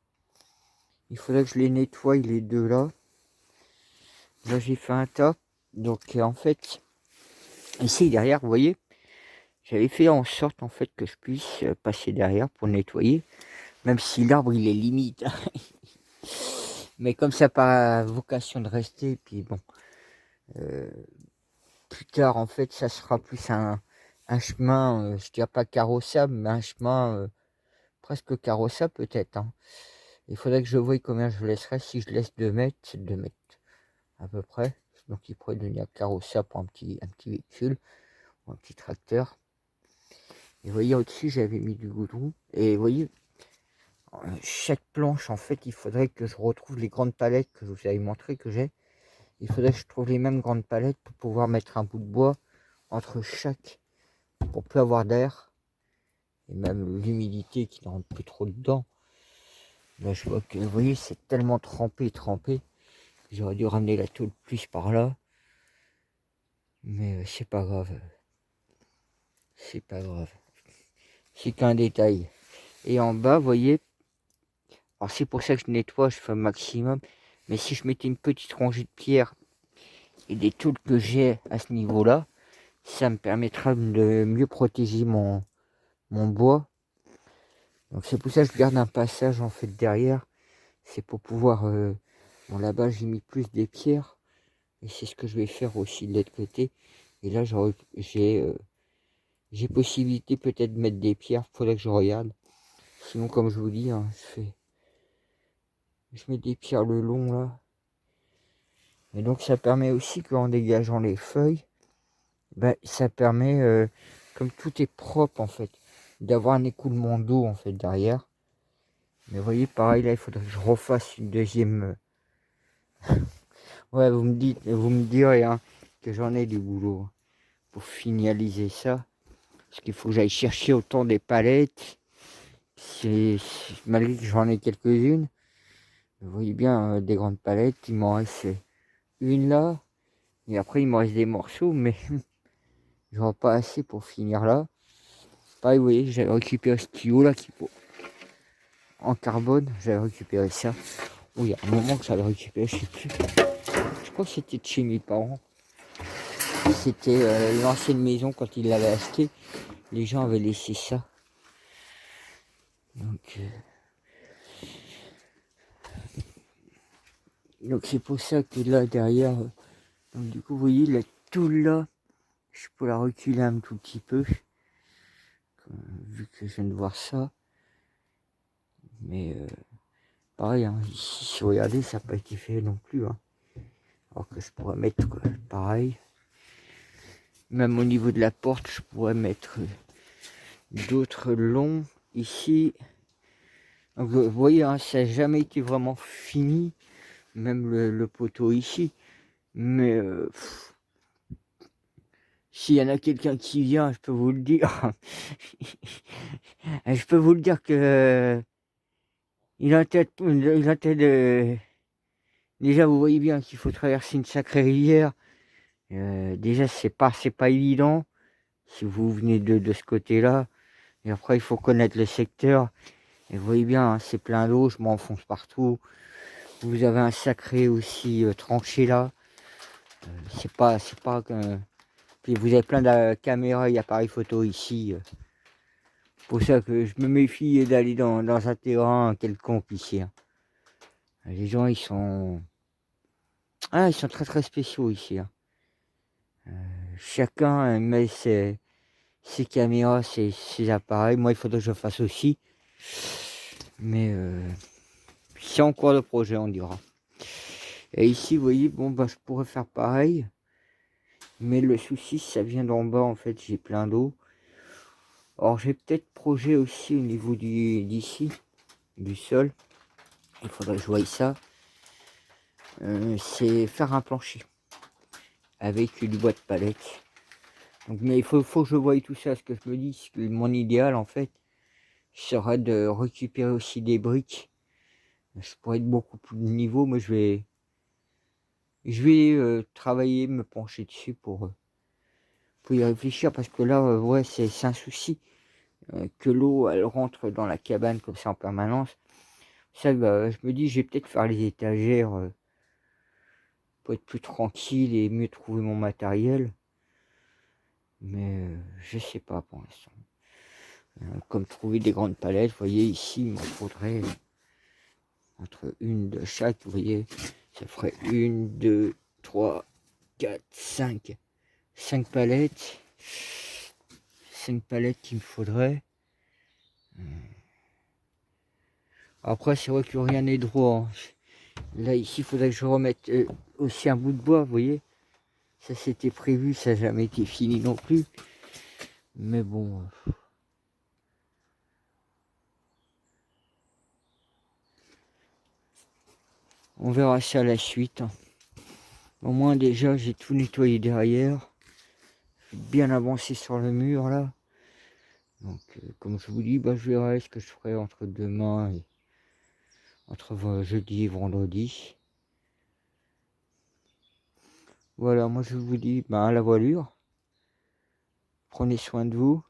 Il faudrait que je les nettoie les deux là. Là, j'ai fait un tas. Donc, en fait, Ici derrière, vous voyez, j'avais fait en sorte en fait que je puisse passer derrière pour nettoyer, même si l'arbre il est limite. Mais comme ça n'a pas vocation de rester, puis bon, euh, plus tard en fait ça sera plus un chemin, je dirais pas carrossable, mais un chemin presque carrossable peut-être, hein. Il faudrait que je voie combien je laisserai. Si je laisse 2 mètres, c'est 2 mètres à peu près. Donc il pourrait devenir carrossable pour un petit véhicule, ou un petit tracteur. Et vous voyez au-dessus j'avais mis du goudron. Et vous voyez, chaque planche en fait il faudrait que je retrouve les grandes palettes que je vous avais montré que j'ai. Il faudrait que je trouve les mêmes grandes palettes pour pouvoir mettre un bout de bois entre chaque, pour plus avoir d'air. Et même l'humidité qui ne rentre plus trop dedans. Là je vois que vous voyez c'est tellement trempé. J'aurais dû ramener la tôle plus par là. Mais c'est pas grave. C'est pas grave. C'est qu'un détail. Et en bas, vous voyez, alors c'est pour ça que je nettoie, je fais un maximum. Mais si je mettais une petite rangée de pierre et des tôles que j'ai à ce niveau-là, ça me permettra de mieux protéger mon bois. Donc c'est pour ça que je garde un passage en fait derrière. C'est pour pouvoir... bon là-bas j'ai mis plus des pierres. Et c'est ce que je vais faire aussi de l'autre côté. Et là j'ai possibilité peut-être de mettre des pierres. Faudrait que je regarde. Sinon comme je vous dis, hein, je mets des pierres le long là. Et donc ça permet aussi qu'en dégageant les feuilles, ben, ça permet, comme tout est propre en fait, d'avoir un écoulement d'eau en fait derrière. Mais vous voyez, pareil là, il faudrait que je refasse une deuxième. Ouais, vous me direz hein, que j'en ai du boulot hein, pour finaliser ça. Parce qu'il faut que j'aille chercher autant des palettes. Malgré que j'en ai quelques-unes. Vous voyez bien, des grandes palettes, il m'en reste une là. Et après, il me reste des morceaux, mais j'aurai pas assez pour finir là. Pareil, vous voyez, j'avais récupéré ce tuyau là en carbone, j'avais récupéré ça. Oh, il y a un moment que j'avais récupéré, je sais plus. Je crois que c'était de chez mes parents. C'était l'ancienne maison quand ils l'avaient acheté. Les gens avaient laissé ça. Donc c'est pour ça que là derrière, donc du coup vous voyez la toule là, je peux la reculer un tout petit peu, vu que je viens de voir ça. Mais pareil, hein, ici, si vous regardez, ça n'a pas été fait non plus. Hein. Alors que je pourrais mettre pareil. Même au niveau de la porte, je pourrais mettre d'autres longs ici. Donc, vous voyez, hein, ça n'a jamais été vraiment fini. Même le poteau ici. Mais s'il y en a quelqu'un qui vient, je peux vous le dire. Je peux vous le dire que il a tête, il a tête de... Déjà, vous voyez bien qu'il faut traverser une sacrée rivière. Déjà, c'est pas évident si vous venez de ce côté-là. Et après, il faut connaître le secteur. Et vous voyez bien, hein, c'est plein d'eau, je m'enfonce partout. Vous avez un sacré aussi tranché là. C'est pas que... Puis vous avez plein de caméras et appareils photo ici. Pour ça que je me méfie d'aller dans un terrain quelconque ici. Hein. Les gens, ils sont très très spéciaux ici. Hein. Chacun met ses caméras, ses appareils. Moi, il faudrait que je fasse aussi. Mais c'est en cours de projet, on dira. Et ici, vous voyez, bon, bah, je pourrais faire pareil. Mais le souci, ça vient d'en bas, en fait, j'ai plein d'eau. Alors, j'ai peut-être projet aussi au niveau d'ici, du sol. Il faudrait que je voie ça. C'est faire un plancher avec du bois de palette. Donc, mais il faut que je voie tout ça. Ce que je me dis, que mon idéal, en fait, serait de récupérer aussi des briques. Je pourrais être beaucoup plus de niveau, mais je vais travailler, me pencher dessus pour y réfléchir, parce que là, ouais, c'est un souci que l'eau, elle rentre dans la cabane comme ça en permanence. Ça, bah, je me dis, je vais peut-être faire les étagères pour être plus tranquille et mieux trouver mon matériel. Mais je sais pas pour l'instant. Comme trouver des grandes palettes, vous voyez ici, il m'en faudrait entre une de chaque, vous voyez, ça ferait 1, 2, 3, 4, 5. 5 palettes. 5 palettes qu'il me faudrait. Après, c'est vrai que rien n'est droit. Là, ici, il faudrait que je remette aussi un bout de bois, vous voyez. Ça, c'était prévu, ça n'a jamais été fini non plus. Mais bon. On verra ça à la suite. Au moins, déjà, j'ai tout nettoyé derrière. J'ai bien avancé sur le mur, là. Donc, comme je vous dis, bah, je verrai ce que je ferai entre demain et entre jeudi et vendredi. Voilà, moi je vous dis, bah, à la voilure. Prenez soin de vous.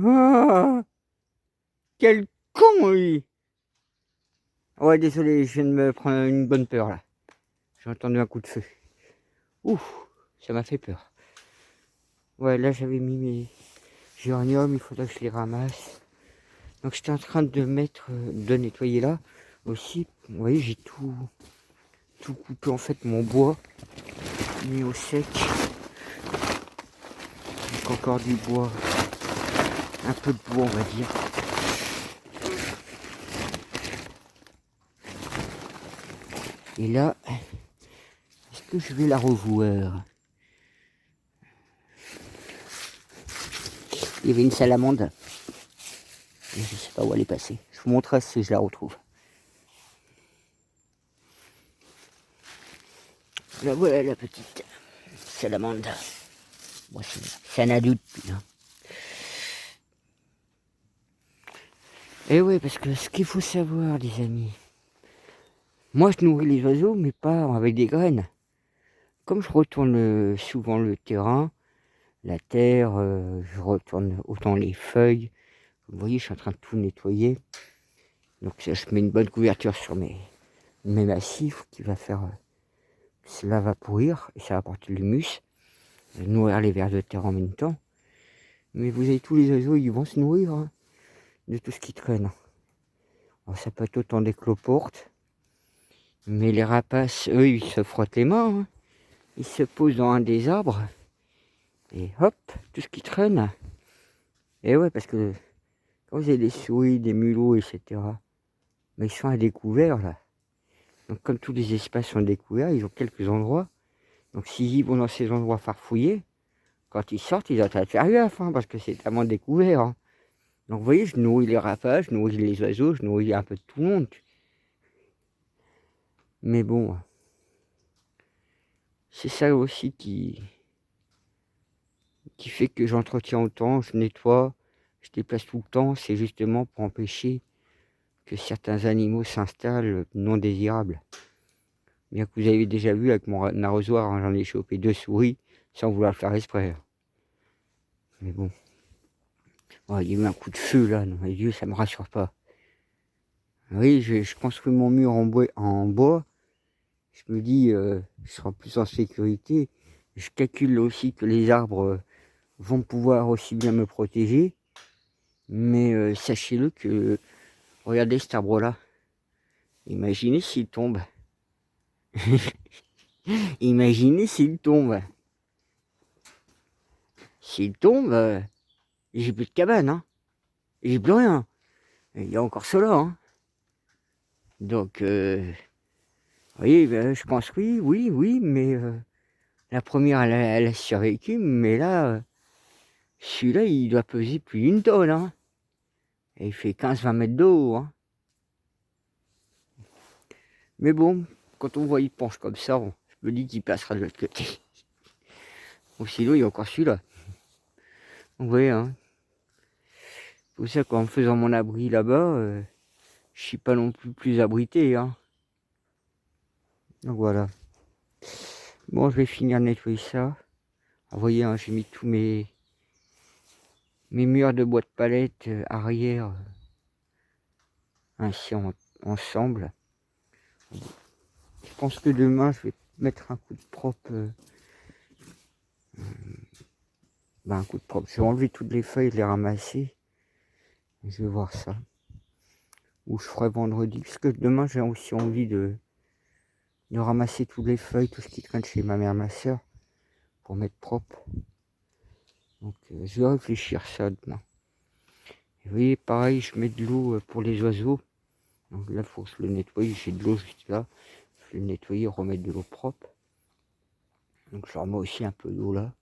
Ah, quel con, lui! Ouais, désolé, je viens de me prendre une bonne peur, là. J'ai entendu un coup de feu. Ouf, ça m'a fait peur. Ouais, là j'avais mis mes géraniums, il faudrait que je les ramasse. Donc j'étais en train de mettre, de nettoyer là aussi. Vous voyez, j'ai tout coupé en fait, mon bois mis au sec. Donc encore du bois, un peu de bois on va dire. Et là, est-ce que je vais la revoir? Il y avait une salamande. Je ne sais pas où elle est passée. Je vous montrerai si je la retrouve. Là voilà la petite salamande. Bon, c'est un adulte. Hein. Et oui, parce que ce qu'il faut savoir, les amis, moi je nourris les oiseaux, mais pas avec des graines. Comme je retourne souvent le terrain, la terre, je retourne autant les feuilles. Vous voyez, je suis en train de tout nettoyer. Donc ça, je mets une bonne couverture sur mes massifs qui va faire... cela va pourrir et ça va apporter de l'humus. Nourrir les vers de terre en même temps. Mais vous avez tous les oiseaux, ils vont se nourrir hein, de tout ce qui traîne. Alors ça peut être autant des cloportes. Mais les rapaces, eux, ils se frottent les mains. Hein. Ils se posent dans un des arbres. Et hop, tout ce qui traîne. Et ouais, parce que quand vous avez des souris, des mulots, etc., mais ils sont à découvert là. Donc comme tous les espaces sont découverts, ils ont quelques endroits. Donc s'ils vont dans ces endroits farfouillés, quand ils sortent, ils ont à faire gaffe, hein, parce que c'est tellement découvert. Hein. Donc vous voyez, je nourris les rapaces, je nourris les oiseaux, je nourris un peu de tout le monde. Mais bon, c'est ça aussi qui fait que j'entretiens autant, je nettoie, je déplace tout le temps, c'est justement pour empêcher que certains animaux s'installent non désirables. Bien que vous avez déjà vu avec mon arrosoir, hein, j'en ai chopé 2 souris sans vouloir le faire exprès. Mais bon, oh, il y a eu un coup de feu là, non, les yeux, ça me rassure pas. Oui, je construis mon mur en bois. Je me dis, je serai plus en sécurité. Je calcule aussi que les arbres vont pouvoir aussi bien me protéger. Mais sachez-le que, regardez cet arbre-là. Imaginez s'il tombe. Imaginez s'il tombe. S'il tombe, j'ai plus de cabane. Hein. J'ai plus rien. Il y a encore cela. Hein. Donc, vous voyez, je construis, oui, mais la première, elle a survécu. Mais là, celui-là, il doit peser plus d'une tonne. Hein. Et il fait 15-20 mètres d'eau. Hein. Mais bon, quand on voit il penche comme ça, je me dis qu'il passera de l'autre côté. Ou sinon, il y a encore celui-là. Vous voyez, hein. C'est pour ça qu'en faisant mon abri là-bas, je suis pas non plus abrité. Hein. Donc voilà. Bon, je vais finir de nettoyer ça. Vous voyez, hein, j'ai mis tous mes murs de bois de palette arrière ainsi ensemble. Je pense que demain je vais mettre un coup de propre. Un coup de propre. Je vais enlever toutes les feuilles, les ramasser. Je vais voir ça. Ou je ferai vendredi. Parce que demain j'ai aussi envie de ramasser toutes les feuilles, tout ce qui traîne chez ma mère, ma soeur, pour mettre propre. Donc je vais réfléchir ça demain. Et vous voyez, pareil, je mets de l'eau pour les oiseaux. Donc là, il faut que je le nettoie. J'ai de l'eau juste là. Je vais le nettoyer, remettre de l'eau propre. Donc je leur mets aussi un peu d'eau là.